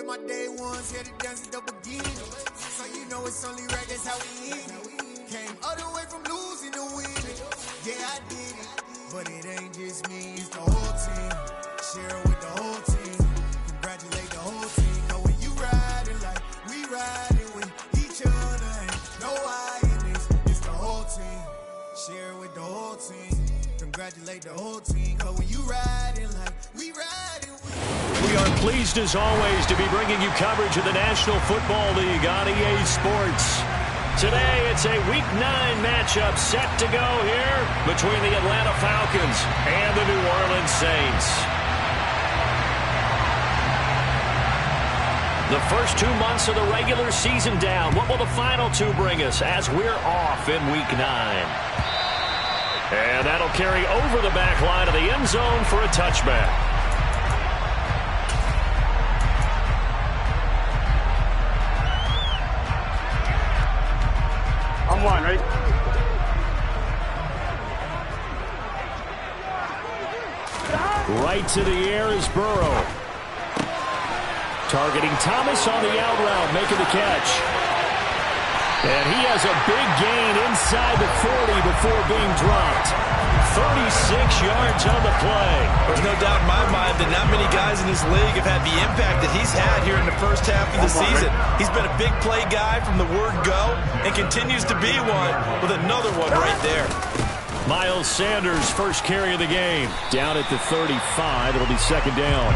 with my day ones, here to dance at the beginning. So you know it's only right, that's how we end it. Came all the way from losing to winning. Yeah, I did it, but it ain't just me, it's the whole team. Share it with the whole team. Congratulate the whole team. Know when you riding like we riding with each other, ain't no I in this. It's the whole team. Share it with the whole team. Congratulate the whole team. Know when you riding like we riding with. We are pleased as always to be bringing you coverage of the National Football League on EA Sports. Today, it's a Week 9 matchup set to go here between the Atlanta Falcons and the New Orleans Saints. The first 2 months of the regular season down. What will the final 2 bring us as we're off in Week 9? And that'll carry over the back line of the end zone for a touchback. One, right? Right to the air is Burrow. Targeting Thomas on the out route, making the catch. And he has a big gain inside the 40 before being dropped. 36 yards on the play. There's no doubt in my mind that not many guys in this league have had the impact that he's had here in the first half of the season. He's been a big play guy from the word go and continues to be one with another one right there. Miles Sanders, first carry of the game. Down at the 35. It'll be second down.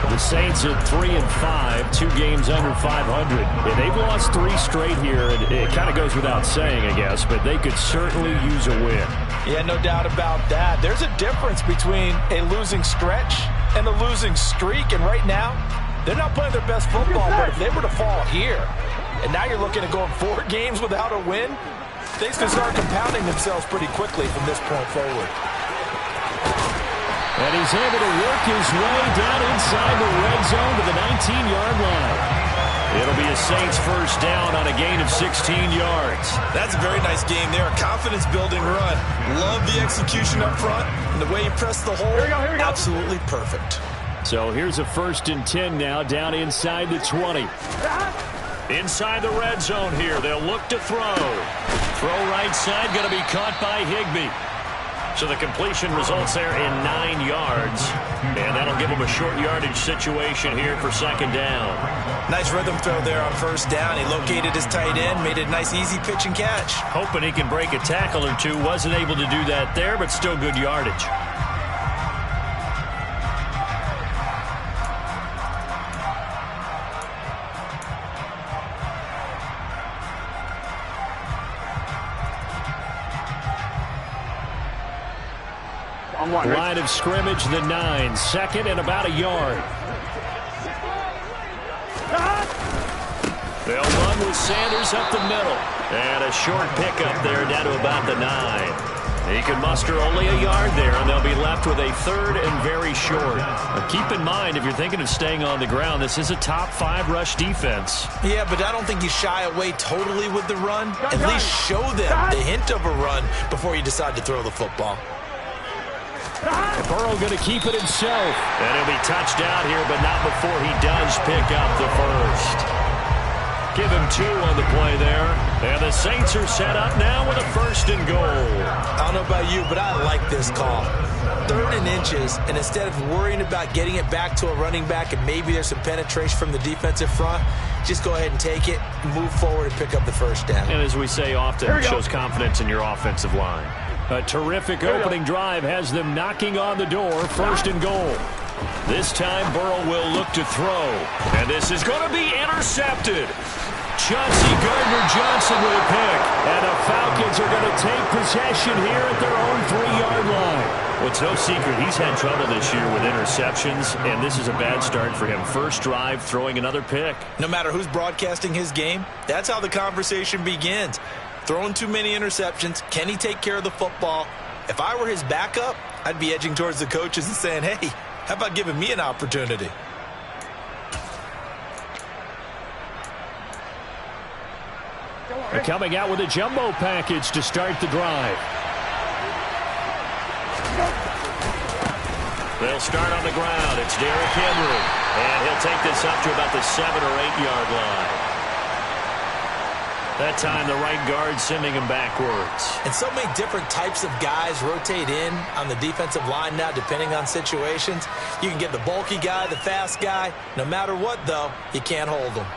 The Saints at 3-5, 2 games under 500. And they've lost 3 straight here. It kind of goes without saying, I guess, but they could certainly use a win. Yeah, no doubt about that. There's a difference between a losing stretch and a losing streak. And right now, they're not playing their best football. But if they were to fall here, and now you're looking at going 4 games without a win, things can start compounding themselves pretty quickly from this point forward. And he's able to work his way down inside the red zone to the 19-yard line. It'll be a Saints first down on a gain of 16 yards. That's a very nice game there. A confidence-building run. Love the execution up front. And the way you press the hole, absolutely perfect. So here's a 1st and 10 now down inside the 20. Inside the red zone here. They'll look to throw. Throw right side, going to be caught by Higbee. So the completion results there in 9 yards. And that'll give him a short yardage situation here for second down. Nice rhythm throw there on first down. He located his tight end, made a nice easy pitch and catch. Hoping he can break a tackle or two. Wasn't able to do that there, but still good yardage. Line of scrimmage, the 9. Second and about a yard. They'll run with Sanders up the middle. And a short pickup there down to about the 9. He can muster only a yard there, and they'll be left with a 3rd and very short. Now keep in mind, if you're thinking of staying on the ground, this is a top 5 rush defense. Yeah, but I don't think you shy away totally with the run. At least show them the hint of a run before you decide to throw the football. Burrow going to keep it himself. And he'll be touched out here, but not before he does pick up the first. Give him 2 on the play there. And the Saints are set up now with a 1st and goal. I don't know about you, but I like this call. 3rd and inches, and instead of worrying about getting it back to a running back and maybe there's some penetration from the defensive front, just go ahead and take it, move forward, and pick up the first down. And as we say often, it shows confidence in your offensive line. A terrific opening drive has them knocking on the door. 1st and goal. This time Burrow will look to throw. And this is going to be intercepted. Chauncey Gardner-Johnson with a pick. And the Falcons are going to take possession here at their own 3-yard line. Well, it's no secret he's had trouble this year with interceptions, and this is a bad start for him. First drive, throwing another pick. No matter who's broadcasting his game, that's how the conversation begins. Throwing too many interceptions. Can he take care of the football? If I were his backup, I'd be edging towards the coaches and saying, hey, how about giving me an opportunity? They're coming out with a jumbo package to start the drive. They'll start on the ground. It's Derrick Henry. And he'll take this up to about the 7 or 8 yard line. That time the right guard sending him backwards. And so many different types of guys rotate in on the defensive line now depending on situations. You can get the bulky guy, the fast guy. No matter what, though, you can't hold them.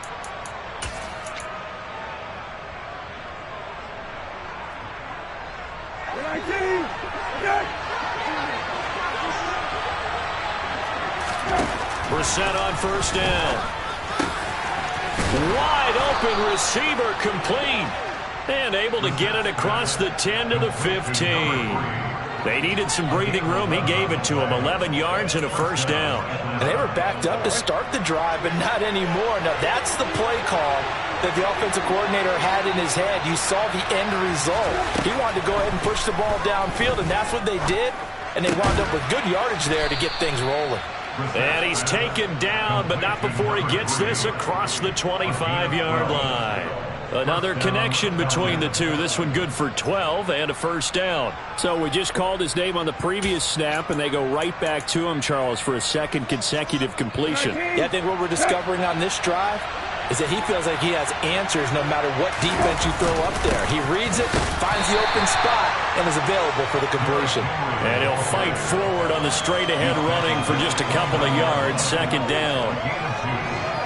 Brissett on first down. Wide open receiver complete. And able to get it across the 10 to the 15. They needed some breathing room. He gave it to them. 11 yards and a first down. And they were backed up to start the drive, but not anymore. Now, that's the play call that the offensive coordinator had in his head. You saw the end result. He wanted to go ahead and push the ball downfield, and that's what they did. And they wound up with good yardage there to get things rolling. And he's taken down, but not before he gets this across the 25-yard line. Another connection between the two. This one good for 12 and a first down. So we just called his name on the previous snap, and they go right back to him, Charles, for a second consecutive completion. Yeah, I think what we're discovering on this drive is that he feels like he has answers no matter what defense you throw up there. He reads it, finds the open spot, and is available for the completion. And he'll fight forward on the straight-ahead running for just a couple of yards. Second down.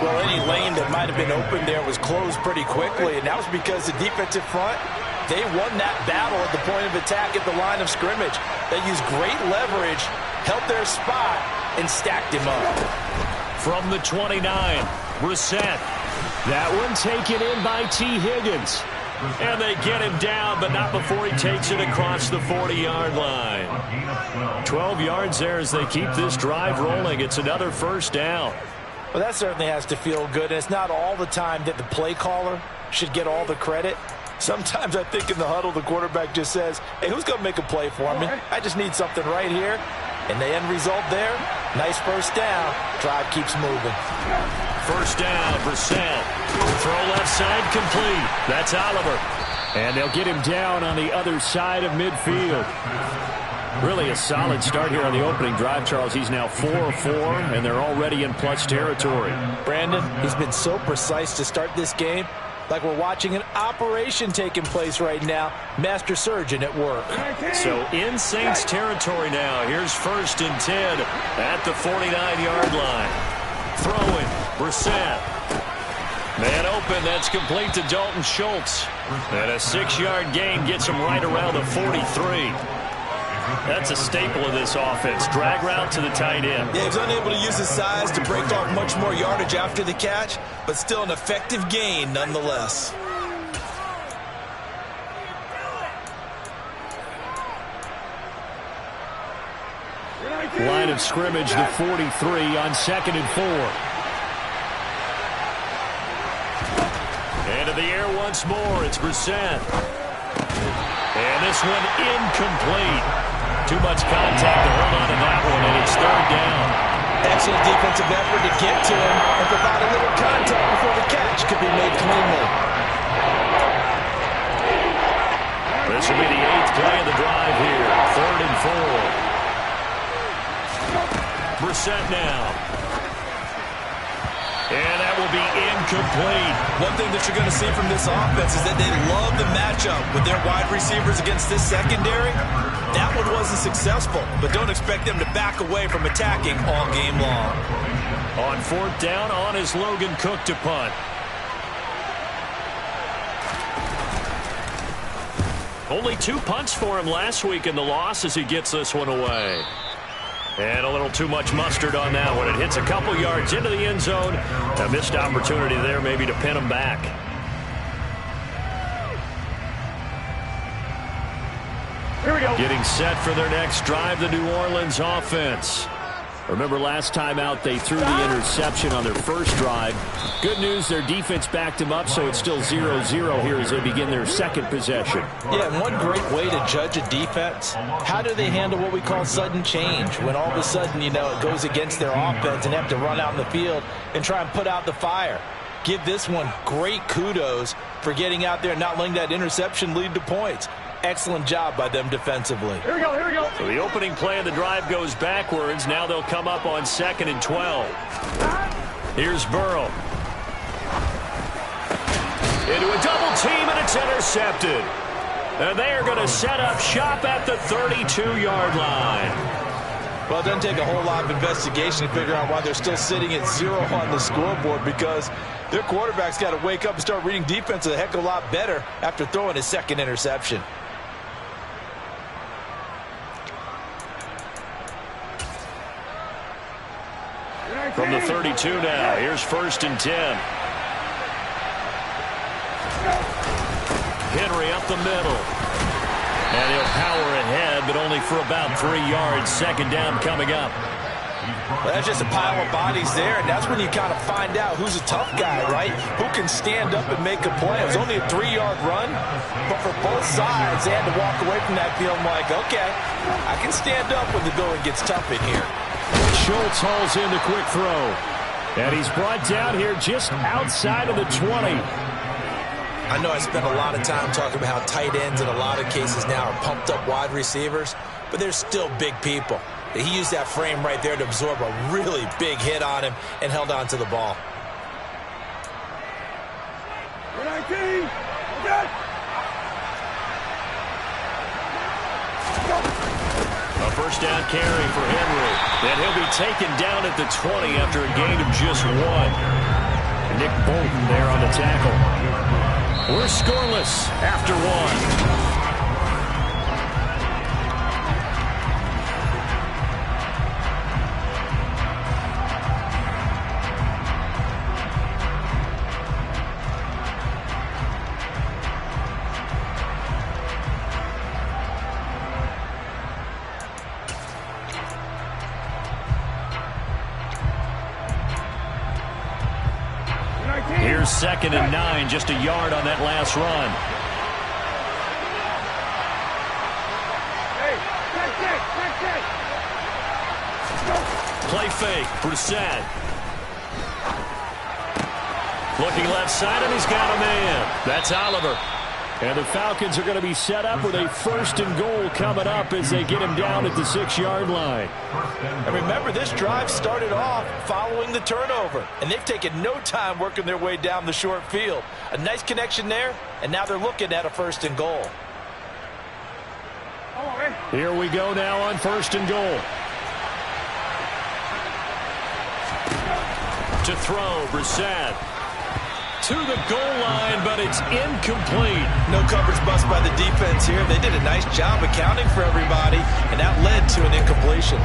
Well, any lane that might have been open there was closed pretty quickly, and that was because the defensive front, they won that battle at the point of attack at the line of scrimmage. They used great leverage, held their spot, and stacked him up. From the 29, Brissett. That one taken in by T. Higgins. And they get him down, but not before he takes it across the 40-yard line. 12 yards there as they keep this drive rolling. It's another first down. Well, that certainly has to feel good, and it's not all the time that the play caller should get all the credit. Sometimes I think in the huddle, the quarterback just says, hey, who's going to make a play for me? I just need something right here. And the end result there, nice first down. Drive keeps moving. First down, Brissett. Throw left side complete. That's Oliver. And they'll get him down on the other side of midfield. Really a solid start here on the opening drive, Charles. He's now 4 of 4, and they're already in plus territory. Brandon, he's been so precise to start this game. Like we're watching an operation taking place right now. Master surgeon at work. So in Saints territory now. Here's first and 10 at the 49-yard line. Throwing, Brissett. Man open, that's complete to Dalton Schultz. And a 6-yard gain gets him right around the 43. That's a staple of this offense. Drag route to the tight end. Yeah, he's unable to use his size to break off much more yardage after the catch, but still an effective gain nonetheless. Line of scrimmage, the 43 on 2nd and 4. Into the air once more. It's Brissett. And this one incomplete. Too much contact to hold on to that one, and it's third down. Excellent defensive effort to get to him and provide a little contact before the catch could be made cleanly. This will be the 8th play of the drive here. 3rd and 4. Brissett now. And that will be incomplete. One thing that you're going to see from this offense is that they love the matchup with their wide receivers against this secondary. That one wasn't successful, but don't expect them to back away from attacking all game long. On 4th down, on is Logan Cook to punt. Only 2 punts for him last week in the loss as he gets this one away. And a little too much mustard on that one. It hits a couple yards into the end zone. A missed opportunity there maybe to pin him back. Here we go. Getting set for their next drive, the New Orleans offense. Remember last time out they threw the interception on their first drive. Good news, their defense backed them up, so it's still 0-0 here as they begin their second possession. Yeah, and one great way to judge a defense, how do they handle what we call sudden change? When all of a sudden, you know, it goes against their offense and they have to run out in the field and try and put out the fire. Give this one great kudos for getting out there and not letting that interception lead to points. Excellent job by them defensively. Here we go, here we go. So the opening play of the drive goes backwards. Now they'll come up on 2nd and 12. Here's Burrow. Into a double team, and it's intercepted. And they are going to set up shop at the 32-yard line. Well, it doesn't take a whole lot of investigation to figure out why they're still sitting at 0 on the scoreboard, because their quarterback's got to wake up and start reading defense a heck of a lot better after throwing his 2nd interception. From the 32 now, here's 1st and 10. Henry up the middle. And he'll power ahead, but only for about 3 yards. 2nd down coming up. Well, that's just a pile of bodies there, and that's when you kind of find out who's a tough guy, right? Who can stand up and make a play. It was only a 3-yard run, but for both sides, they had to walk away from that feeling like, okay, I can stand up when the going gets tough in here. Schultz hauls in the quick throw. And he's brought down here just outside of the 20. I know I spent a lot of time talking about how tight ends in a lot of cases now are pumped up wide receivers, but they're still big people. He used that frame right there to absorb a really big hit on him and held on to the ball. 19. A 1st down carry for Henry. And he'll be taken down at the 20 after a gain of just 1. Nick Bolton there on the tackle. We're scoreless after 1. Here's 2nd and 9, just a yard on that last run. Play fake, Brissett. Looking left side, and he's got a man. That's Oliver. And the Falcons are going to be set up with a 1st and goal coming up as they get him down at the 6-yard line. And remember, this drive started off following the turnover, and they've taken no time working their way down the short field. A nice connection there, and now they're looking at a 1st and goal. Here we go now on 1st and goal. To throw, Brissett. To the goal line, but it's incomplete. No coverage bust by the defense here. They did a nice job accounting for everybody, and that led to an incompletion.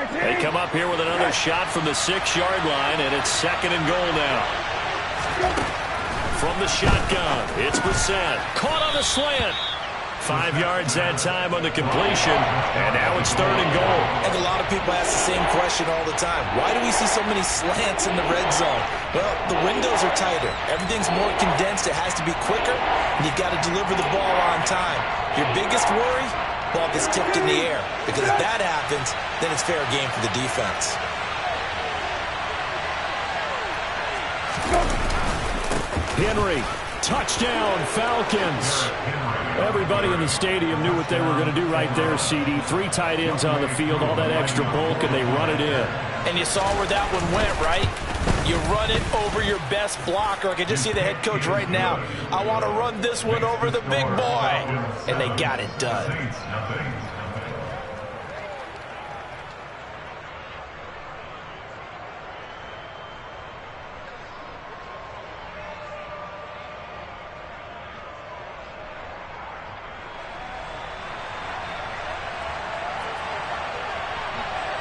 They come up here with another shot from the 6-yard line, and it's 2nd and goal now. From the shotgun, it's Brissett. Caught on the slant. 5 yards that time on the completion, and now it's 3rd and goal. And a lot of people ask the same question all the time. Why do we see so many slants in the red zone? Well, the windows are tighter. Everything's more condensed. It has to be quicker, and you've got to deliver the ball on time. Your biggest worry? Ball gets tipped in the air, because if that happens, then it's fair game for the defense. Henry, touchdown, Falcons. Everybody in the stadium knew what they were going to do right there, CD. 3 tight ends on the field, all that extra bulk, and they run it in. And you saw where that one went, right? You run it over your best blocker. I can just see the head coach right now. I want to run this one over the big boy. And they got it done.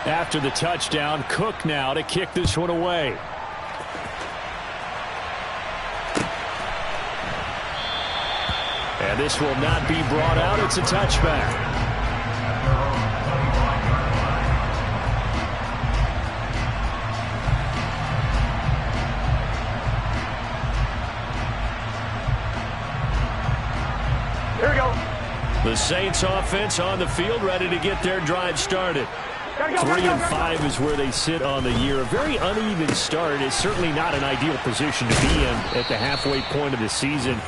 After the touchdown, Cook now to kick this one away. And this will not be brought out. It's a touchback. Saints offense on the field, ready to get their drive started. 3-5 is where they sit on the year. A very uneven start is certainly not an ideal position to be in at the halfway point of the season.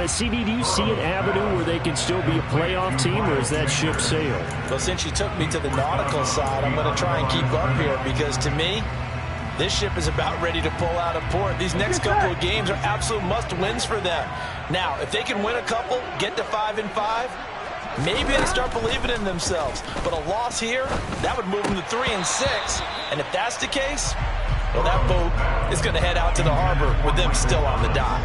CD, do you see an avenue where they can still be a playoff team, or is that ship sailed? Well, since you took me to the nautical side, I'm going to try and keep up here because, to me, this ship is about ready to pull out of port. These next couple of games are absolute must-wins for them. Now, if they can win a couple, get to 5-5, maybe they start believing in themselves. But a loss here, that would move them to 3-6. And if that's the case, well, that boat is going to head out to the harbor with them still on the dock.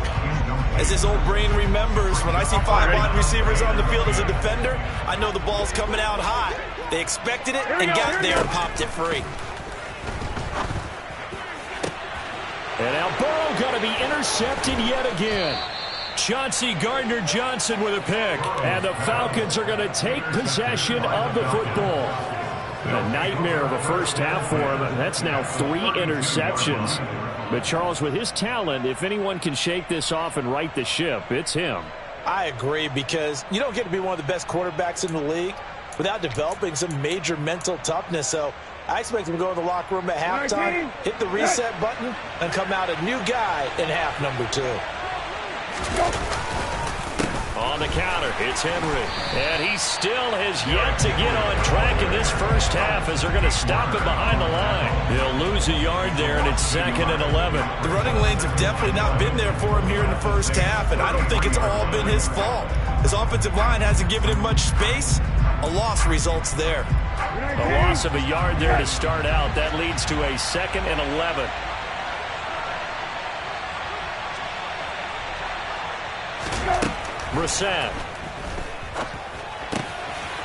As this old brain remembers, when I see 5 wide receivers on the field as a defender, I know the ball's coming out hot. They expected it and got there and popped it free. And now Burrow going to be intercepted yet again. Chauncey Gardner-Johnson with a pick. And the Falcons are going to take possession of the football. A nightmare of a first half for him. That's now 3 interceptions. But Charles, with his talent, if anyone can shake this off and right the ship, it's him. I agree, because you don't get to be one of the best quarterbacks in the league without developing some major mental toughness. So I expect him to go in the locker room at halftime, hit the reset button, and come out a new guy in half number 2. On the counter, it's Henry. And he still has yet to get on track in this first half as they're going to stop him behind the line. He'll lose a yard there, and it's 2nd and 11. The running lanes have definitely not been there for him here in the first half, and I don't think it's all been his fault. His offensive line hasn't given him much space. A loss results there. A loss of a yard there to start out. That leads to a 2nd and 11. Brissett.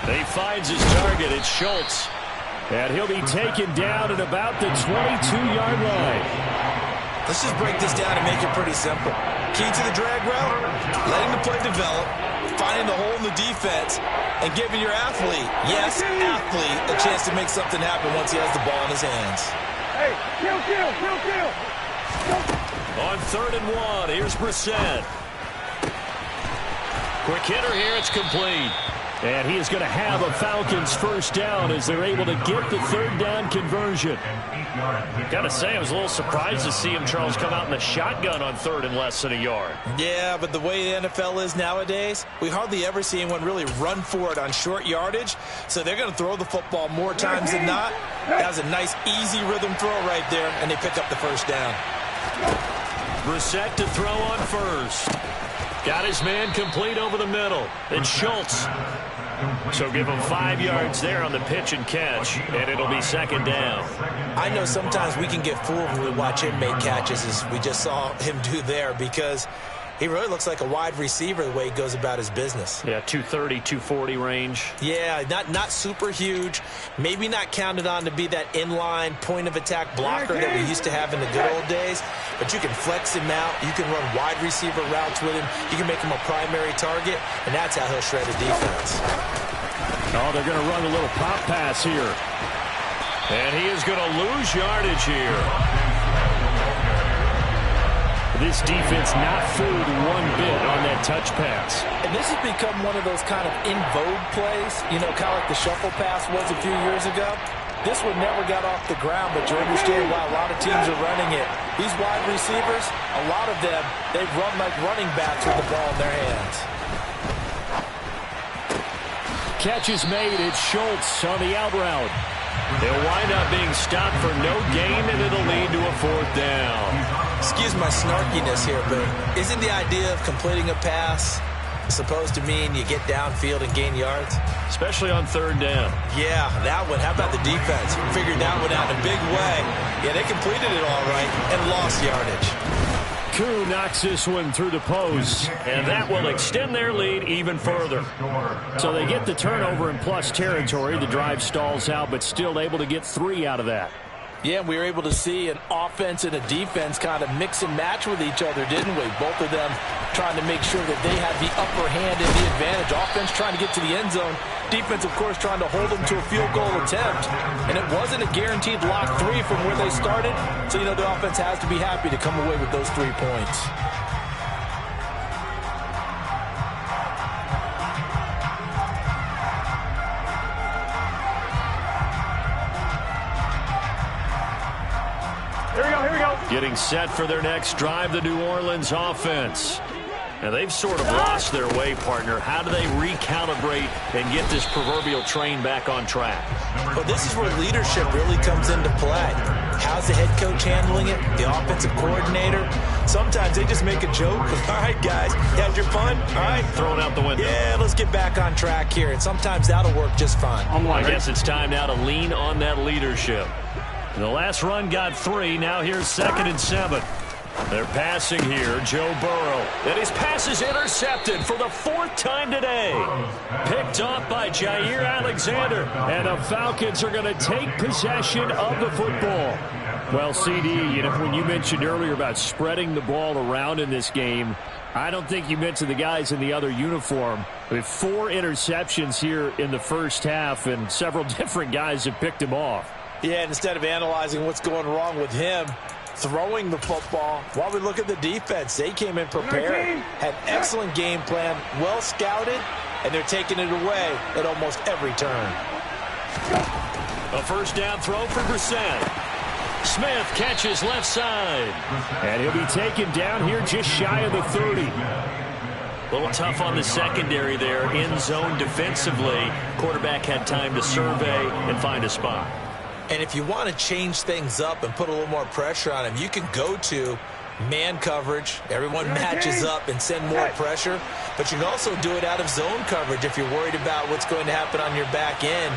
He finds his target. It's Schultz. And he'll be taken down at about the 22-yard line. Let's just break this down and make it pretty simple. Key to the drag route, letting the play develop, finding the hole in the defense, and giving your athlete, yes, athlete, a chance to make something happen once he has the ball in his hands. Hey, kill. On 3rd and 1, here's Brissett. Quick hitter here, it's complete. And he is going to have a Falcons first down as they're able to get the 3rd down conversion. Got to say, I was a little surprised to see him, Charles, come out in the shotgun on 3rd and less than a yard. Yeah, but the way the NFL is nowadays, we hardly ever see anyone really run for it on short yardage. So they're going to throw the football more times than not. That was a nice, easy rhythm throw right there, and they pick up the first down. Brissett to throw on first. Got his man complete over the middle. It's Schultz. So give him 5 yards there on the pitch and catch, and it'll be 2nd down. I know sometimes we can get fooled when we watch him make catches, as we just saw him do there, because he really looks like a wide receiver the way he goes about his business. Yeah, 230, 240 range. Yeah, not super huge. Maybe not counted on to be that inline point-of-attack blocker that we used to have in the good old days. But you can flex him out. You can run wide receiver routes with him. You can make him a primary target, and that's how he'll shred a defense. Oh, they're going to run a little pop pass here. And he is going to lose yardage here. This defense not fooled one bit on that touch pass. And this has become one of those kind of in vogue plays, you know, kind of like the shuffle pass was a few years ago. This one never got off the ground, but you understand why a lot of teams are running it. These wide receivers, a lot of them, they run like running backs with the ball in their hands. Catch is made. It's Schultz on the out route. They'll wind up being stopped for no gain, and it'll lead to a 4th down. Excuse my snarkiness here, but isn't the idea of completing a pass supposed to mean you get downfield and gain yards? Especially on 3rd down. Yeah, that one. How about the defense? Figured that one out in a big way. Yeah, they completed it all right and lost yardage. Koo knocks this one through the post, and that will extend their lead even further. So they get the turnover in plus territory. The drive stalls out, but still able to get 3 out of that. Yeah, we were able to see an offense and a defense kind of mix and match with each other, didn't we? Both of them trying to make sure that they have the upper hand and the advantage. Offense trying to get to the end zone. Defense, of course, trying to hold them to a field goal attempt. And it wasn't a guaranteed lock 3 from where they started. So, you know, the offense has to be happy to come away with those 3 points. Getting set for their next drive, the New Orleans offense. Now, they've sort of lost their way, partner. How do they recalibrate and get this proverbial train back on track? Well, this is where leadership really comes into play. How's the head coach handling it? The offensive coordinator? Sometimes they just make a joke. All right, guys, you had your fun? All right. Thrown out the window. Yeah, let's get back on track here. And sometimes that'll work just fine. I guess it's time now to lean on that leadership. The last run got 3. Now here's 2nd and 7. They're passing here, Joe Burrow. And his pass is intercepted for the 4th time today. Picked off by Jair Alexander. And the Falcons are going to take possession of the football. Well, CD, when you mentioned earlier about spreading the ball around in this game, I don't think you mentioned the guys in the other uniform. I mean, 4 interceptions here in the first half, and several different guys have picked him off. Yeah, and instead of analyzing what's going wrong with him, throwing the football, while we look at the defense, they came in prepared, had excellent game plan, well scouted, and they're taking it away at almost every turn. A first down throw for Brissett. Smith catches left side. And he'll be taken down here just shy of the 30. A little tough on the secondary there, in zone defensively. Quarterback had time to survey and find a spot. And if you want to change things up and put a little more pressure on him, you can go to man coverage. Everyone matches up and send more pressure. But you can also do it out of zone coverage if you're worried about what's going to happen on your back end.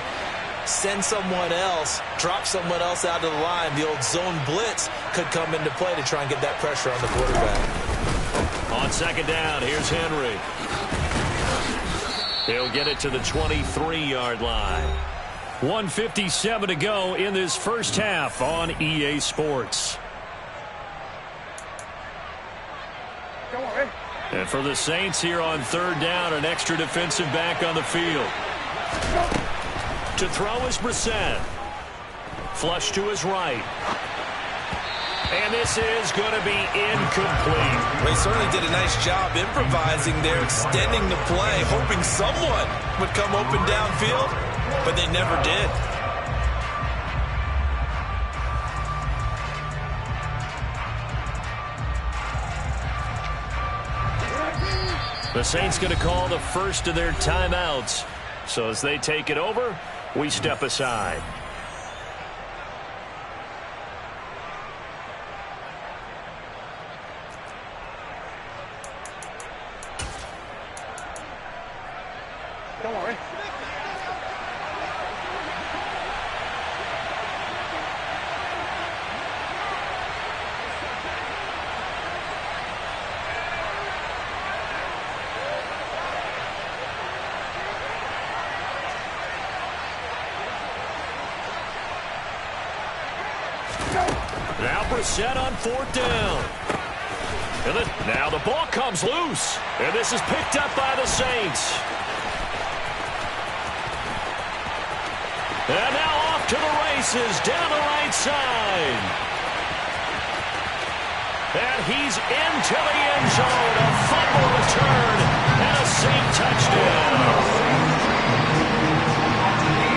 Send someone else, drop someone else out of the line. The old zone blitz could come into play to try and get that pressure on the quarterback. On 2nd down, here's Henry. He'll get it to the 23-yard line. 1:57 to go in this first half on EA Sports. And for the Saints here on 3rd down, an extra defensive back on the field. To throw is Brissett. Flush to his right. And this is going to be incomplete. They certainly did a nice job improvising there, extending the play, hoping someone would come open downfield, but they never did. The Saints going to call the first of their timeouts. So as they take it over, we step aside. Don't worry. Now Brissett on 4th down. And now the ball comes loose. And this is picked up by the Saints. And now off to the races down the right side. And he's into the end zone. A fumble return and a Saint touchdown.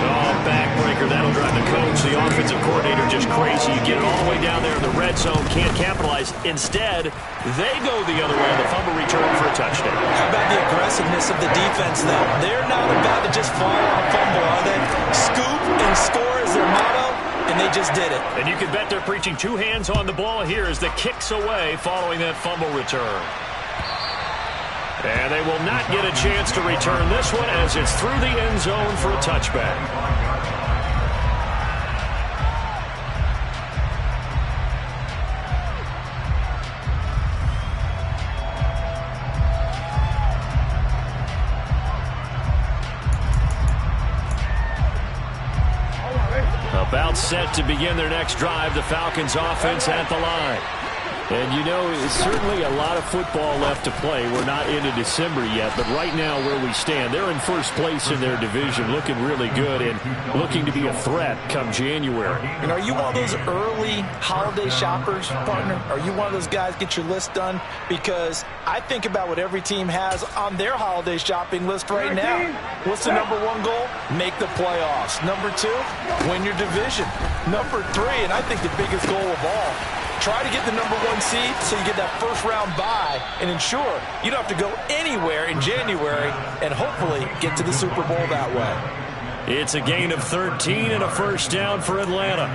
Oh, backbreaker. That'll drive the coach, the offensive coordinator, just crazy. You get it all the way down there in the red zone, can't capitalize. Instead, they go the other way on the fumble return for a touchdown. How about the aggressiveness of the defense, though? They're not about to just fall on a fumble, are they? Scoop and score is their motto, and they just did it. And you can bet they're preaching 2 hands on the ball here as the kick's away following that fumble return. And they will not get a chance to return this one as it's through the end zone for a touchback. About set to begin their next drive, the Falcons offense at the line. And, you know, it's certainly a lot of football left to play. We're not into December yet, but right now where we stand, they're in first place in their division, looking really good and looking to be a threat come January. And are you one of those early holiday shoppers, partner? Are you one of those guys get your list done? Because I think about what every team has on their holiday shopping list right now. What's the number 1 goal? Make the playoffs. Number 2, win your division. Number 3, and I think the biggest goal of all, Try to get the #1 seed so you get that first-round bye and ensure you don't have to go anywhere in January and hopefully get to the Super Bowl that way. It's a gain of 13 and a first down for Atlanta.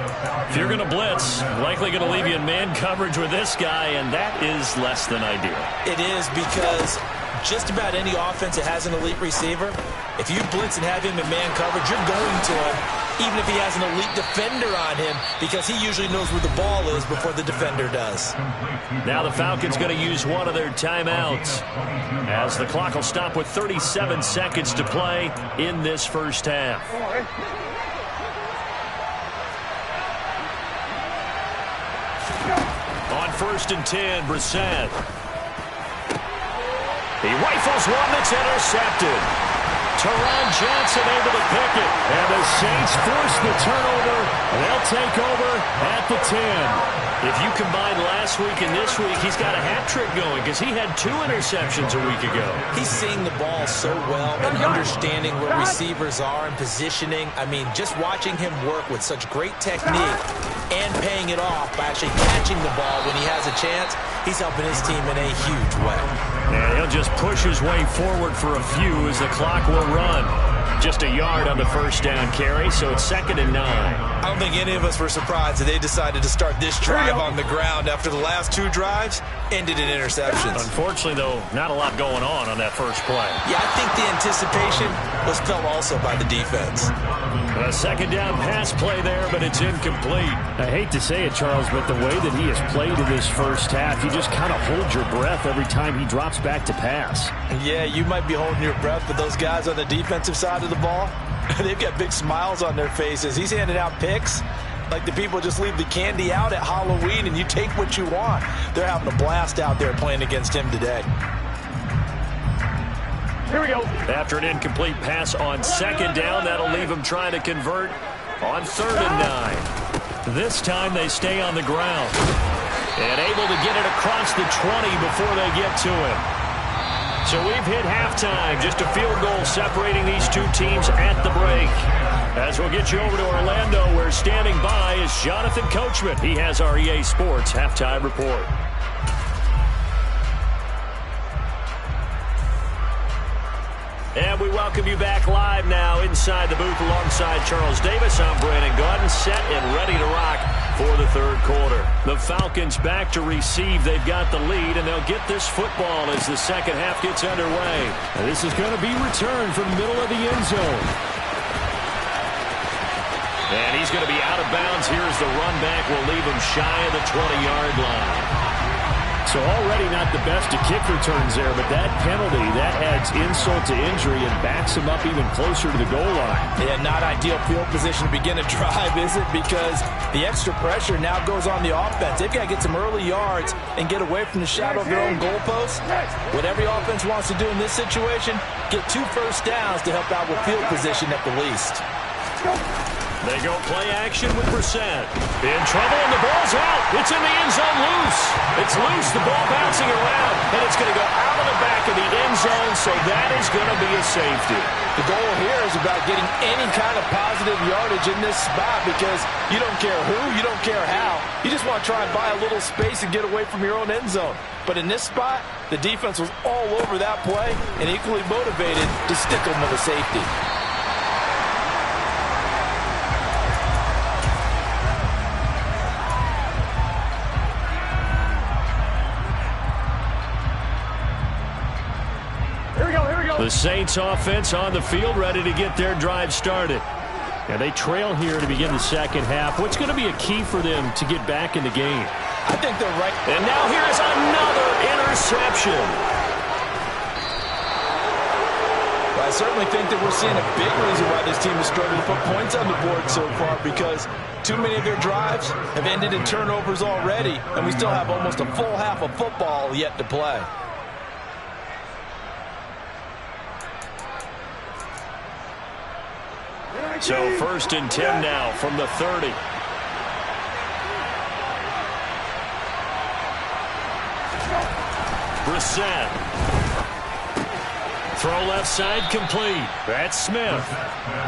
If you're going to blitz, likely going to leave you in man coverage with this guy, and that is less than ideal. It is, because just about any offense that has an elite receiver, if you blitz and have him in man coverage, you're going to him, even if he has an elite defender on him, because he usually knows where the ball is before the defender does. Now the Falcons going to use one of their timeouts, as the clock will stop with 37 seconds to play in this first half. On 1st and 10, Brissett. He rifles one that's intercepted. Teron Johnson able to pick it. And the Saints force the turnover. They'll take over at the 10. If you combine last week and this week, he's got a hat trick going because he had 2 interceptions a week ago. He's seeing the ball so well and understanding where receivers are and positioning. I mean, just watching him work with such great technique and paying it off by actually catching the ball when he has a chance, he's helping his team in a huge way. And he'll just push his way forward for a few as the clock will run. Just a yard on the first down carry, so it's 2nd and 9. I don't think any of us were surprised that they decided to start this drive on the ground after the last 2 drives ended in interceptions. Unfortunately, though, not a lot going on that first play. Yeah, I think the anticipation was felt also by the defense. A 2nd down pass play there, but it's incomplete. I hate to say it, Charles, but the way that he has played in this first half, you just kind of hold your breath every time he drops back to pass. Yeah, you might be holding your breath, but those guys on the defensive side of the ball, they've got big smiles on their faces. He's handing out picks like the people just leave the candy out at Halloween and you take what you want. They're having a blast out there playing against him today. Here we go. After an incomplete pass on 2nd down, that'll leave him trying to convert on 3rd and 9. This time they stay on the ground and able to get it across the 20 before they get to him. So we've hit halftime. Just a field goal separating these 2 teams at the break. As we'll get you over to Orlando, where standing by is Jonathan Coachman. He has our EA Sports halftime report. And we welcome you back live now inside the booth alongside Charles Davis. I'm Brandon Gaudin, set and ready to rock for the 3rd quarter. The Falcons back to receive. They've got the lead, and they'll get this football as the 2nd half gets underway. And this is going to be returned from the middle of the end zone. And he's going to be out of bounds. Here's the run back. Will leave him shy of the 20-yard line. So already not the best of kick returns there, but that penalty, that adds insult to injury and backs him up even closer to the goal line. Yeah, not ideal field position to begin a drive, is it? Because the extra pressure now goes on the offense. They've got to get some early yards and get away from the shadow of their own goalposts. What every offense wants to do in this situation, get 2 first downs to help out with field position at the least. They go play action with Brissett. In trouble, and the ball's out. It's in the end zone loose. It's loose, the ball bouncing around, and it's going to go out of the back of the end zone, so that is going to be a safety. The goal here is about getting any kind of positive yardage in this spot, because you don't care who, you don't care how. You just want to try and buy a little space and get away from your own end zone. But in this spot, the defense was all over that play and equally motivated to stick them with a safety. The Saints offense on the field, ready to get their drive started. And they trail here to begin the 2nd half. What's going to be a key for them to get back in the game? I think they're right. And now here's another interception. I certainly think that we're seeing a big reason why this team is struggling to put points on the board so far, because too many of their drives have ended in turnovers already, and we still have almost a full half of football yet to play. So 1st and 10 now from the 30. Brissett throw left side complete. That's Smith.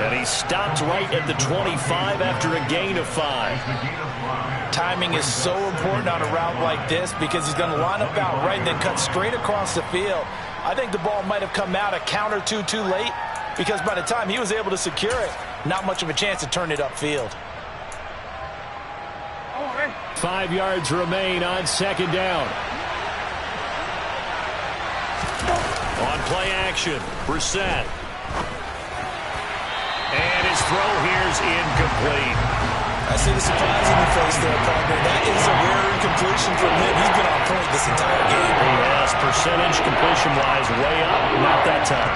And he stopped right at the 25 after a gain of 5. Timing is so important on a route like this because he's going to line up out right and then cut straight across the field. I think the ball might have come out a count or two too late because by the time he was able to secure it, not much of a chance to turn it upfield. 5 yards remain on second down. On play action, Brissett. And his throw here's incomplete. I see the surprise in the face there, partner. That is a rare incompletion from him. He's been on point this entire game. Yes, percentage completion-wise way up, not that time.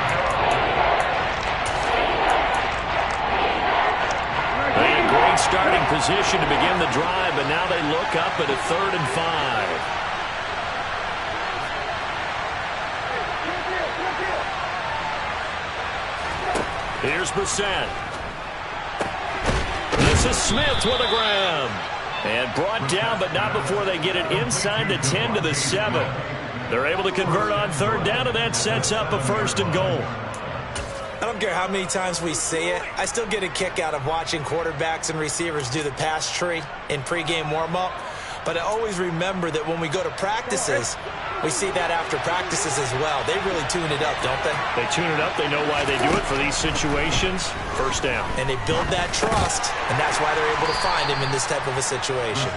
They had great starting position to begin the drive, but now they look up at a 3rd and 5. Here's Brissett. This is Smith with a grab. And brought down, but not before they get it inside the 10 to the 7. They're able to convert on 3rd down, and that sets up a 1st and goal. I don't care how many times we say it, I still get a kick out of watching quarterbacks and receivers do the pass tree in pregame warm-up. But I always remember that when we go to practices, we see that after practices as well. They really tune it up, don't they? They tune it up. They know why they do it for these situations. 1st down. And they build that trust, and that's why they're able to find him in this type of a situation.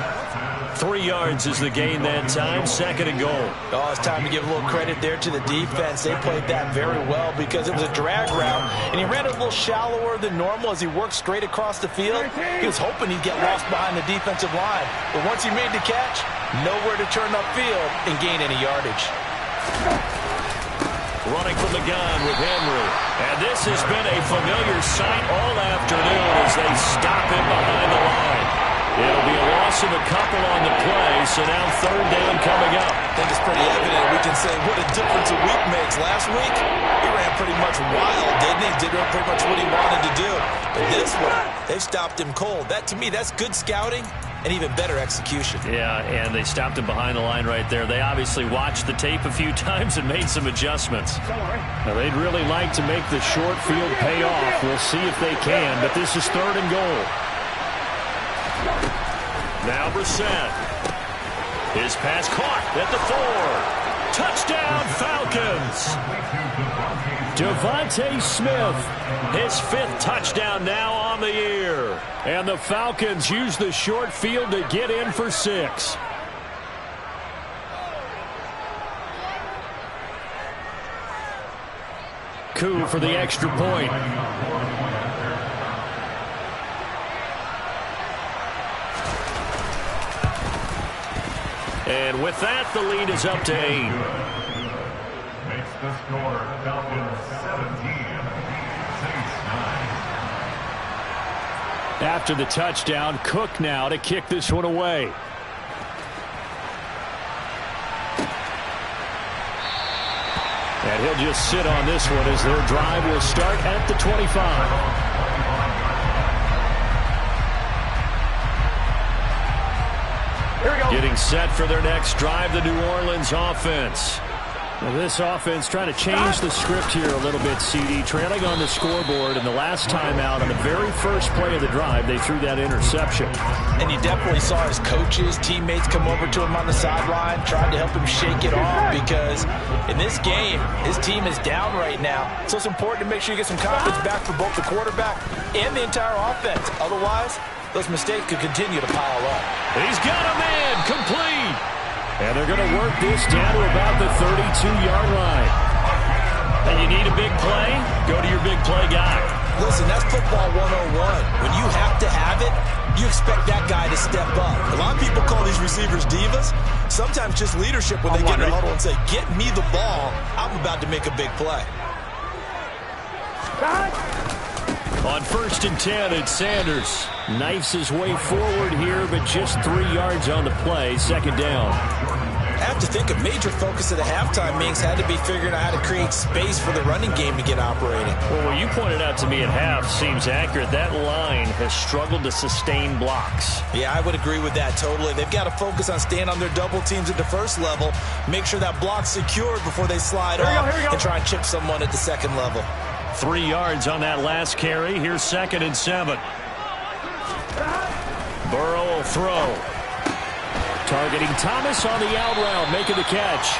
3 yards is the gain that time. 2nd and goal. Oh, it's time to give a little credit there to the defense. They played that very well because it was a drag route, and he ran it a little shallower than normal as he worked straight across the field. He was hoping he'd get lost behind the defensive line. But once he made the catch, nowhere to turn upfield and gain any yardage. Running from the gun with Henry. And this has been a familiar sight all afternoon as they stop him behind the line. It'll be a loss of a couple on the play, so now 3rd down coming up. I think it's pretty evident. We can say what a difference a week makes. Last week, he ran pretty much wild, didn't he? Did pretty much what he wanted to do. But this one, they've stopped him cold. That, to me, that's good scouting and even better execution. Yeah, and they stopped him behind the line right there. They obviously watched the tape a few times and made some adjustments. Now, they'd really like to make the short field pay off. We'll see if they can, but this is 3rd and goal. Now Brissett. His pass caught at the 4. Touchdown, Falcons. Devontae Smith, his 5th touchdown now on the year. And the Falcons use the short field to get in for 6. Coup for the extra point. And with that, the lead is up to 8. Makes the score Falcons 17, Saints 9. After the touchdown, Cook now to kick this one away. And he'll just sit on this one as their drive will start at the 25. Getting set for their next drive, the New Orleans offense. Well, this offense trying to change the script here a little bit, CD. Trailing on the scoreboard, and the last time out on the very first play of the drive, they threw that interception. And you definitely saw his coaches, teammates come over to him on the sideline, tried to help him shake it off because in this game, his team is down right now. So it's important to make sure you get some confidence back for both the quarterback and the entire offense. Otherwise, those mistakes could continue to pile up. He's got a man complete. And they're going to work this down to about the 32-yard line. And you need a big play? Go to your big play guy. Listen, that's football 101. When you have to have it, you expect that guy to step up. A lot of people call these receivers divas. Sometimes just leadership when they get in the huddle and say, get me the ball. I'm about to make a big play. On 1st and 10, it's Sanders. Knifes his way forward here, but just 3 yards on the play. 2nd down. have to think a major focus of the halftime meetings had to be figuring out how to create space for the running game to get operating. Well, what you pointed out to me at half seems accurate. That line has struggled to sustain blocks. Yeah, I would agree with that totally. They've got to focus on staying on their double teams at the first level, make sure that block's secured before they slide off and try and chip someone at the second level. 3 yards on that last carry. Here's 2nd and 7. Burrow will throw. Targeting Thomas on the out route, making the catch.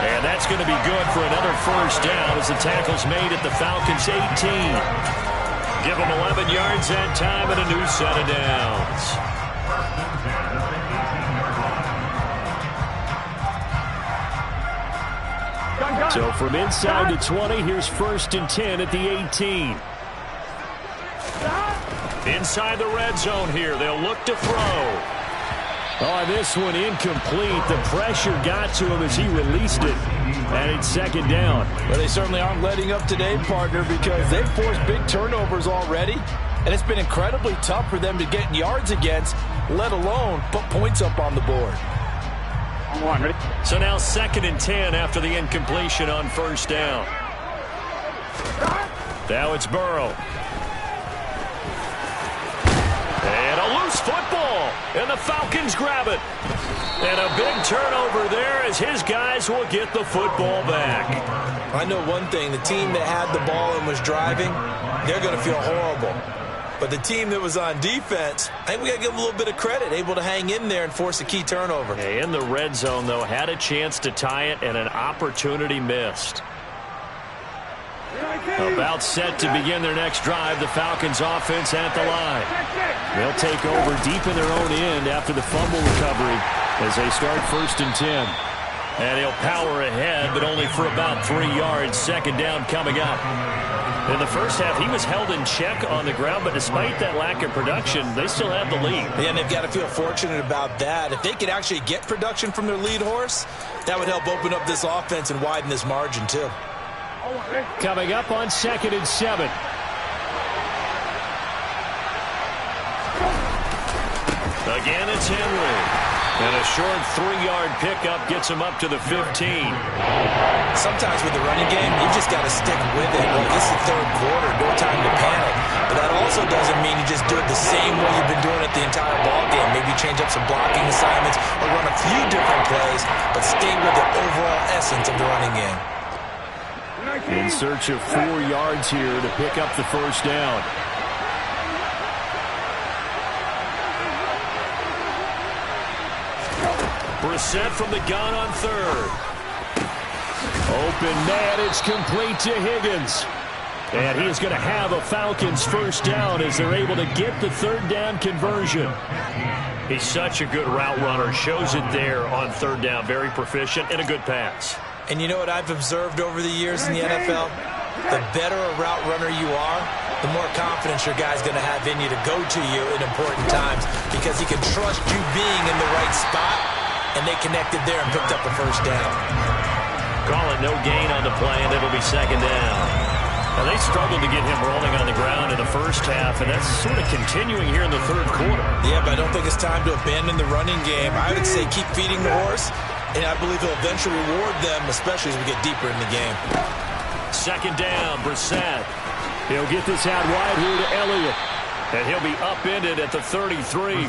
And that's going to be good for another first down as the tackle's made at the Falcons' 18. Give them 11 yards that time and a new set of downs. So from inside the 20, here's 1st and 10 at the 18. Inside the red zone here, they'll look to throw. Oh, this one incomplete. The pressure got to him as he released it. And it's 2nd down. Well, they certainly aren't letting up today, partner, because they've forced big turnovers already. And it's been incredibly tough for them to get yards against, let alone put points up on the board. Ready? So now 2nd and 10 after the incompletion on 1st down. Now it's Burrow. And a loose football. And the Falcons grab it. And a big turnover there as his guys will get the football back. I know one thing. The team that had the ball and was driving, they're going to feel horrible. But the team that was on defense, I think we got to give them a little bit of credit, able to hang in there and force a key turnover. In the red zone, though, had a chance to tie it and an opportunity missed. About set to begin their next drive, the Falcons offense at the line. They'll take over deep in their own end after the fumble recovery as they start 1st and 10. And he'll power ahead, but only for about 3 yards. 2nd down coming up. In the first half, he was held in check on the ground, but despite that lack of production, they still have the lead. Yeah, and they've got to feel fortunate about that. If they could actually get production from their lead horse, that would help open up this offense and widen this margin, too. Coming up on 2nd and 7. Again, it's Henry. And a short 3-yard pickup gets him up to the 15. Sometimes with the running game, you just got to stick with it. Well, this is the 3rd quarter, no time to panic. But that also doesn't mean you just do it the same way you've been doing it the entire ball game. Maybe change up some blocking assignments or run a few different plays, but stay with the overall essence of the running game. In search of 4 yards here to pick up the first down. Brissett from the gun on 3rd. Open man, it's complete to Higgins. And he is going to have a Falcons first down as they're able to get the 3rd down conversion. He's such a good route runner. Shows it there on 3rd down. Very proficient and a good pass. And you know what I've observed over the years in the NFL? The better a route runner you are, the more confidence your guy's going to have in you to go to you in important times because he can trust you being in the right spot, and they connected there and picked up the first down. Call it no gain on the play, and it'll be 2nd down. Now, they struggled to get him rolling on the ground in the first half, and that's sort of continuing here in the 3rd quarter. Yeah, but I don't think it's time to abandon the running game. I would say keep feeding the horse, and I believe he'll eventually reward them, especially as we get deeper in the game. 2nd down, Brissett. He'll get this out wide here to Elliott. And he'll be upended at the 33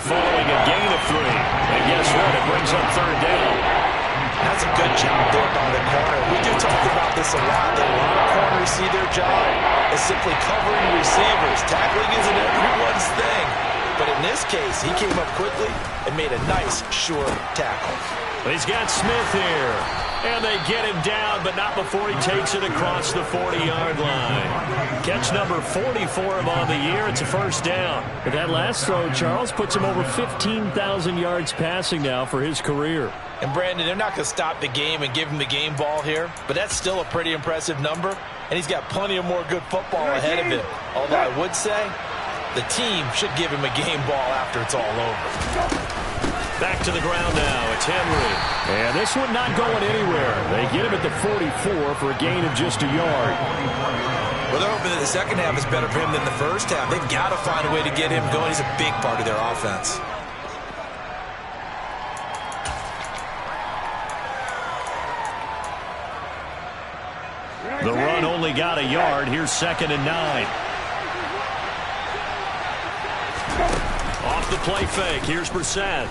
following a gain of 3. And guess what? It brings up 3rd down. That's a good job there by the corner. We do talk about this a lot, that a lot of corners see their job as simply covering receivers. Tackling isn't everyone's thing. But in this case, he came up quickly and made a nice, sure tackle. He's got Smith here. And they get him down, but not before he takes it across the 40-yard line. Catch number 40 for him on the year. It's a first down. But that last throw, Charles, puts him over 15,000 yards passing now for his career. And, Brandon, they're not going to stop the game and give him the game ball here, but that's still a pretty impressive number, and he's got plenty of more good football ahead of him. Although I would say the team should give him a game ball after it's all over. Back to the ground now. It's Henry. And this one not going anywhere. They get him at the 44 for a gain of just a yard. Well, they're hoping that the second half is better for him than the first half. They've got to find a way to get him going. He's a big part of their offense. The run only got a yard. Here's 2nd and 9. Off the play fake. Here's Brissett.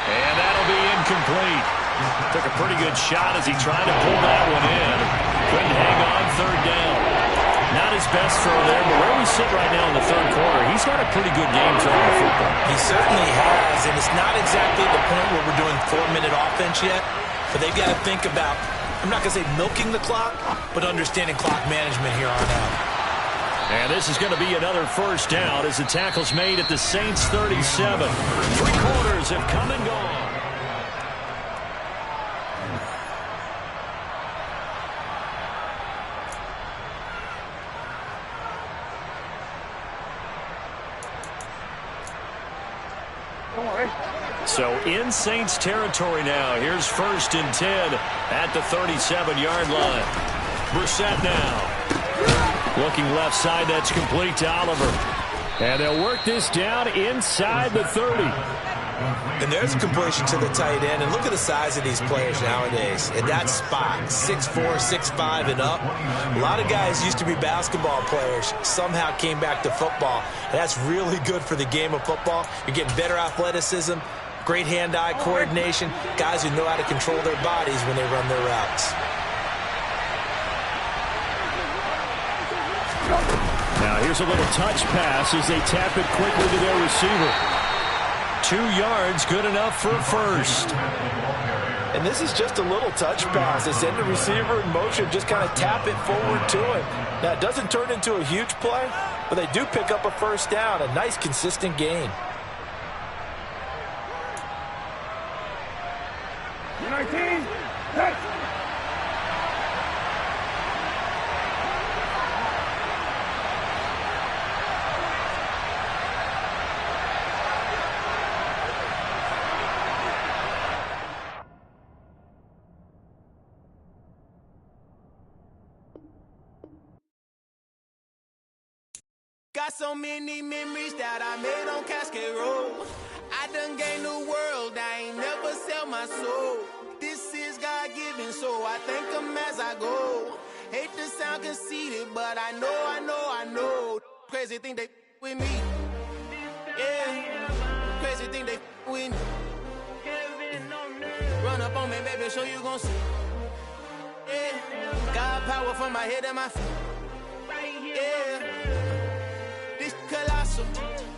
And that'll be incomplete. Took a pretty good shot as he tried to pull that one in. Couldn't hang on 3rd down. Not his best throw there, but where we sit right now in the 3rd quarter, he's got a pretty good game throwing the football. He certainly has, and it's not exactly the point where we're doing 4-minute offense yet, but they've got to think about, I'm not going to say milking the clock, but understanding clock management here on out. And this is going to be another 1st down as the tackle's made at the Saints 37. 3 quarters have come and gone. So in Saints territory now. Here's 1st and 10 at the 37-yard line. Brissett now. Looking left side, that's complete to Oliver. And they'll work this down inside the 30. And there's a completion to the tight end. And look at the size of these players nowadays. At that spot, 6'4", 6'5", and up. A lot of guys used to be basketball players, somehow came back to football. And that's really good for the game of football. You're getting better athleticism, great hand-eye coordination, guys who know how to control their bodies when they run their routes. Now here's a little touch pass as they tap it quickly to their receiver. 2 yards, good enough for a 1st. And this is just a little touch pass. They send the receiver in motion, just kind of tap it forward to him. Now, it doesn't turn into a huge play, but they do pick up a 1st down, a nice, consistent gain. 19, touch. Got so many memories that I made on Cascade Road. I done gained the world, I ain't never sell my soul. This is God-given, so I thank him as I go. Hate to sound conceited, but I know. Crazy thing they with me. Yeah, crazy thing they with me. Run up on me, baby, show you gon' see. Yeah, got power from my head and my feet. Yeah. Colossal,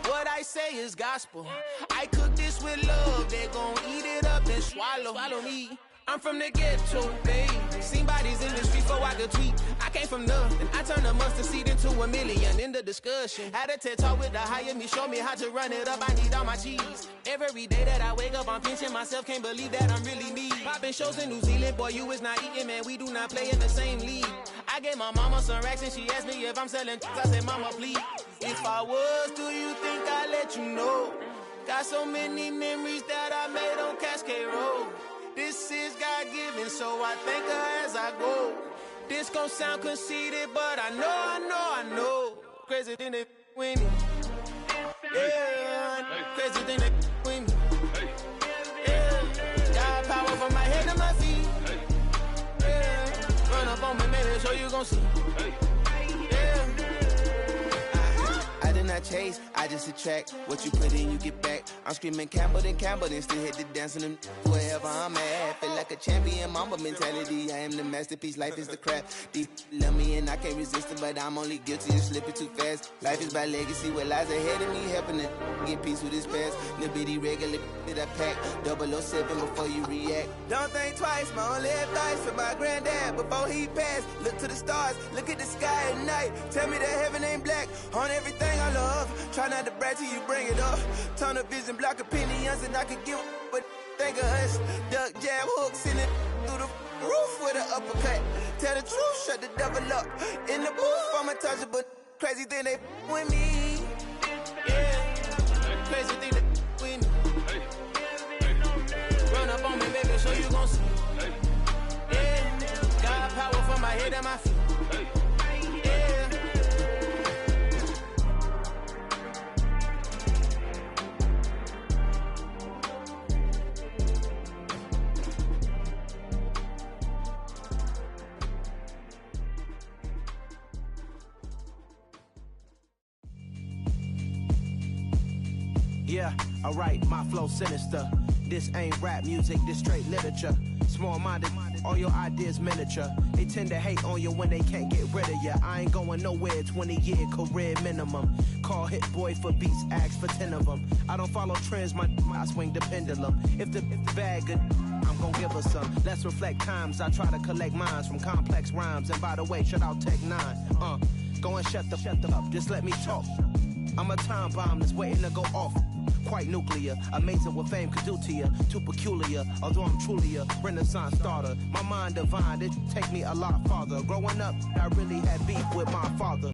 what I say is gospel. I cook this with love, they gon' eat it up and swallow me. I'm from the ghetto, babe. Seen bodies in the street before I could tweet. I came from nothing, I turned a mustard seed into a million. In the discussion, had a TED talk with the higher me, show me how to run it up. I need all my cheese. Every day that I wake up, I'm pinching myself, can't believe that I'm really me. Popping shows in New Zealand, boy, you is not eating, man. We do not play in the same league. I gave my mama some racks and she asked me if I'm selling. I said, mama, please. If I was, do you think I'd let you know? Got so many memories that I made on Cascade Road. This is God-given, so I thank her as I go. This gon' sound conceited, but I know. Crazy thing they with me. Yeah, crazy thing they with me. Yeah, got power from my head to my feet. Yeah, run up on me, maybe so you gon' see. I chase, I just attract what you put in, you get back. I'm screaming Campbell, then still hit the dance on them wherever I'm at. Feel like a champion, mamba mentality. I am the masterpiece, life is the crap. Deep love me and I can't resist it, but I'm only guilty of slipping too fast. Life is by legacy, what lies ahead of me, helping to get peace with this past. Little bitty regular that I pack, 007 before you react. Don't think twice, my only advice for my granddad before he passed. Look to the stars, look at the sky at night. Tell me that heaven ain't black on everything I love. Try not to brag till you bring it up. Tunnel vision, block opinions, and I could give but think of us. Duck jab hooks in it through the roof with an uppercut. Tell the truth, shut the devil up. In the booth, I'm untouchable. Crazy thing they with me. Yeah, crazy thing they with me. Run up on me, baby, so you gon' see. Yeah, got power from my head and my feet. Yeah, alright, my flow sinister. This ain't rap music, this straight literature. Small-minded, all your ideas miniature. They tend to hate on you when they can't get rid of you. I ain't going nowhere, 20-year career minimum. Call Hit Boy for beats, ask for 10 of them. I don't follow trends, I swing the pendulum. If the bag good, I'm gon' give her some. Let's reflect times, I try to collect minds from complex rhymes. And by the way, shout out Tech 9. Go and shut the up, just let me talk. I'm a time bomb that's waiting to go off. Quite nuclear, amazing what fame could do to you. Too peculiar, although I'm truly a renaissance starter. My mind divine, it take me a lot farther. Growing up, I really had beef with my father.